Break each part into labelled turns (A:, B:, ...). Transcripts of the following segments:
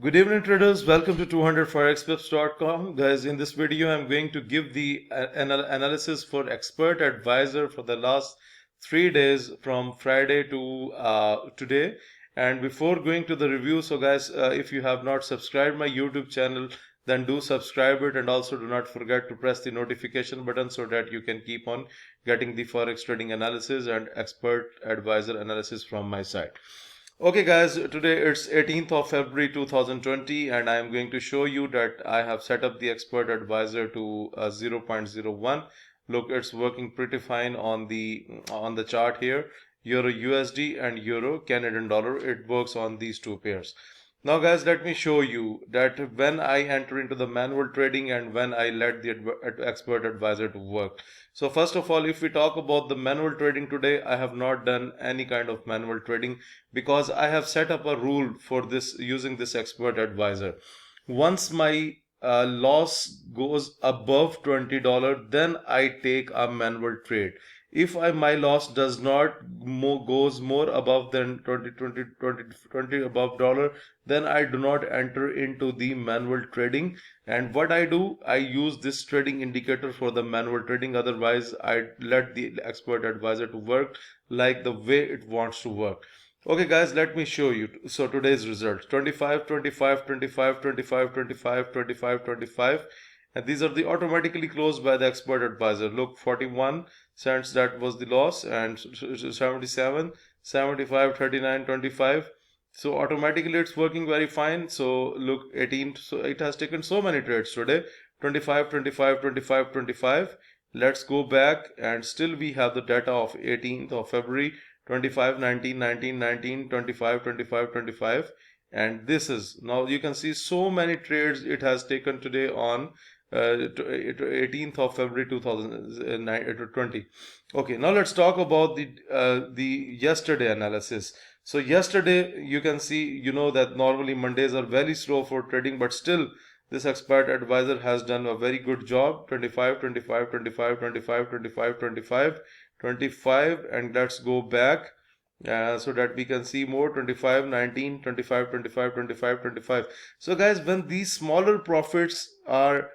A: Good evening traders, welcome to 200forexpips.com. Guys, in this video I'm going to give the analysis for expert advisor for the last 3 days from Friday to today. And before going to the review, so guys, if you have not subscribed my YouTube channel, then do subscribe it, and also do not forget to press the notification button so that you can keep on getting the forex trading analysis and expert advisor analysis from my side. Okay guys, today it's 18th of February 2020 and I am going to show you that I have set up the expert advisor to 0.01. Look, it's working pretty fine on the chart here. Euro USD and Euro Canadian dollar, it works on these two pairs. Now guys, let me show you that when I enter into the manual trading and when I let the expert advisor to work. So first of all, if we talk about the manual trading today, I have not done any kind of manual trading because I have set up a rule for this using this expert advisor. Once my loss goes above $20, then I take a manual trade. If my loss does not goes more above than 20 above dollar, then I do not enter into the manual trading. And what I do, I use this trading indicator for the manual trading. Otherwise, I let the expert advisor to work like the way it wants to work. Okay guys, let me show you. So today's results: 25, 25, 25, 25, 25, 25, 25, and these are the automatically closed by the expert advisor. Look, 41 cents, that was the loss, and 77, 75, 39, 25. So automatically it's working very fine. So look, 18, so it has taken so many trades today: 25, 25, 25, 25. Let's go back and still we have the data of 18th of February, 25, 19, 19, 19, 25, 25, 25. And this is, now you can see so many trades it has taken today on 18th of February 2020. Okay, now let's talk about the yesterday analysis. So yesterday you can see, you know that normally Mondays are very slow for trading, but still this expert advisor has done a very good job. 25, 25, 25, 25, 25, 25, 25, and let's go back so that we can see more: 25, 19, 25, 25, 25, 25. So guys, when these smaller profits are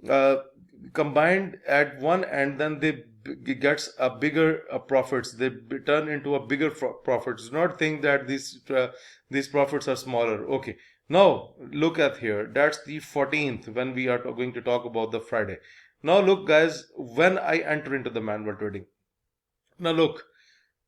A: uh, combined at one, and then they gets a bigger profits, they turn into a bigger profits. Do not think that these profits are smaller. Okay, now look at here, that's the 14th when we are going to talk about the Friday. Now look guys, when I enter into the manual trading, now look,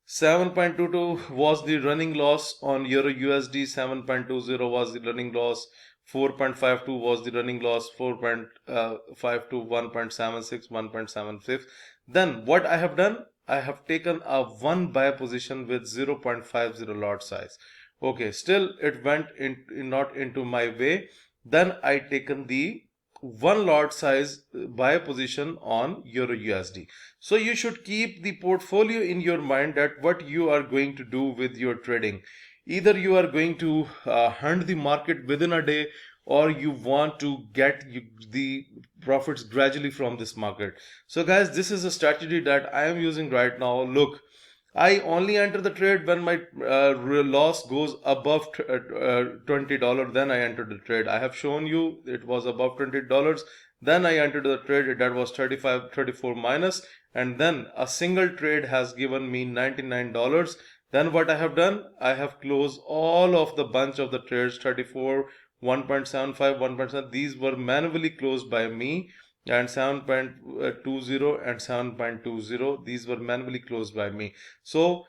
A: 7.22 was the running loss on Euro USD, 7.20 was the running loss, 4.52 was the running loss, 4.52, 1.76, 1.75. Then what I have done, I have taken a one buy position with 0.50 lot size. Okay, still it went not into my way. Then I taken the one lot size buy position on Euro USD. So you should keep the portfolio in your mind that what you are going to do with your trading. Either you are going to hunt the market within a day, or you want to get the profits gradually from this market. So guys, this is a strategy that I am using right now. Look, I only enter the trade when my loss goes above $20. Then I enter the trade. I have shown you it was above $20. Then I entered the trade. That was 35, 34 minus. And then a single trade has given me $99. Then what I have done, I have closed all of the bunch of the trades: 34, 1.75, 1.7. These were manually closed by me, and 7.20 and 7.20, these were manually closed by me. So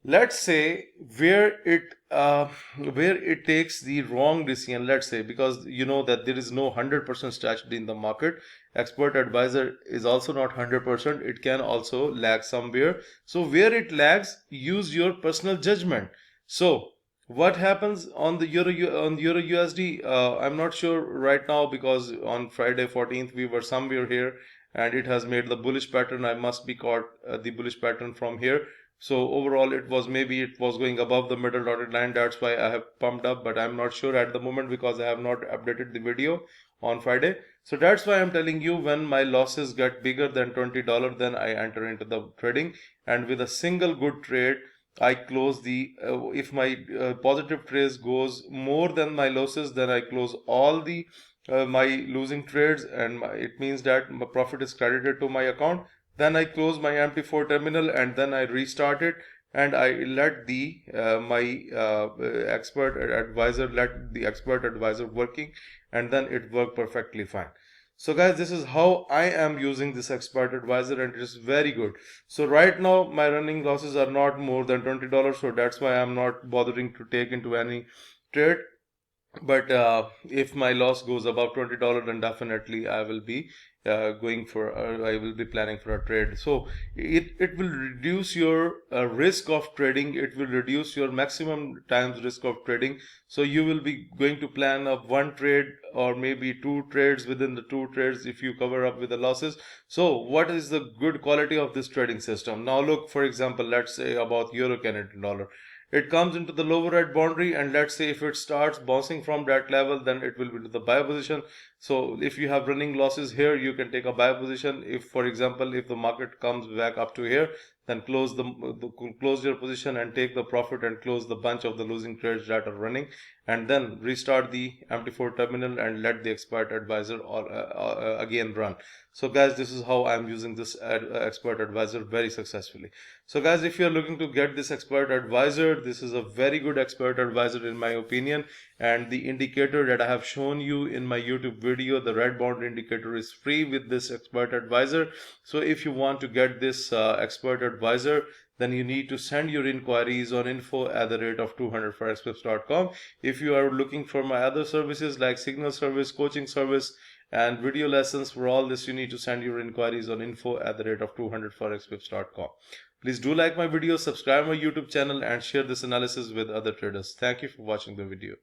A: let's say where it takes the wrong decision, let's say, because you know that there is no 100% strategy in the market. Expert advisor is also not 100%, it can also lag somewhere. So where it lags, use your personal judgment. So what happens on the Euro USD? I'm not sure right now, because on Friday 14th we were somewhere here and it has made the bullish pattern. I must be caught the bullish pattern from here. So overall it was, maybe it was going above the middle dotted line, that's why I have pumped up, but I'm not sure at the moment because I have not updated the video on Friday. So that's why I'm telling you, when my losses get bigger than $20, then I enter into the trading, and with a single good trade I close the if my positive trades goes more than my losses, then I close all the my losing trades, and it means that my profit is credited to my account. Then I close my MT4 terminal, and then I restart it, and I let the my expert advisor let the expert advisor working, and then it worked perfectly fine. So guys, this is how I am using this expert advisor, and it is very good. So right now my running losses are not more than $20, so that's why I'm not bothering to take into any trade. But if my loss goes above $20, then definitely I will be I will be planning for a trade. So it will reduce your risk of trading. It will reduce your maximum times risk of trading. So you will be going to plan of one trade or maybe two trades. Within the two trades, if you cover up with the losses. So what is the good quality of this trading system? Now look, for example, let's say about euro Canadian dollar. It comes into the lower right boundary, and let's say if it starts bouncing from that level, then it will be to the buy position. So if you have running losses here, you can take a buy position. If, for example, if the market comes back up to here, then close your position and take the profit and close the bunch of the losing trades that are running, and then restart the MT4 terminal and let the expert advisor again run. So guys, this is how I'm using this expert advisor very successfully. So guys, if you're looking to get this expert advisor, this is a very good expert advisor in my opinion. And the indicator that I have shown you in my YouTube video, the red bond indicator, is free with this expert advisor. So if you want to get this expert advisor, then you need to send your inquiries on info@200forexpips.com. If you are looking for my other services like signal service, coaching service, and video lessons, for all this you need to send your inquiries on info@200forexpips.com. Please do like my video, subscribe my YouTube channel, and share this analysis with other traders. Thank you for watching the video.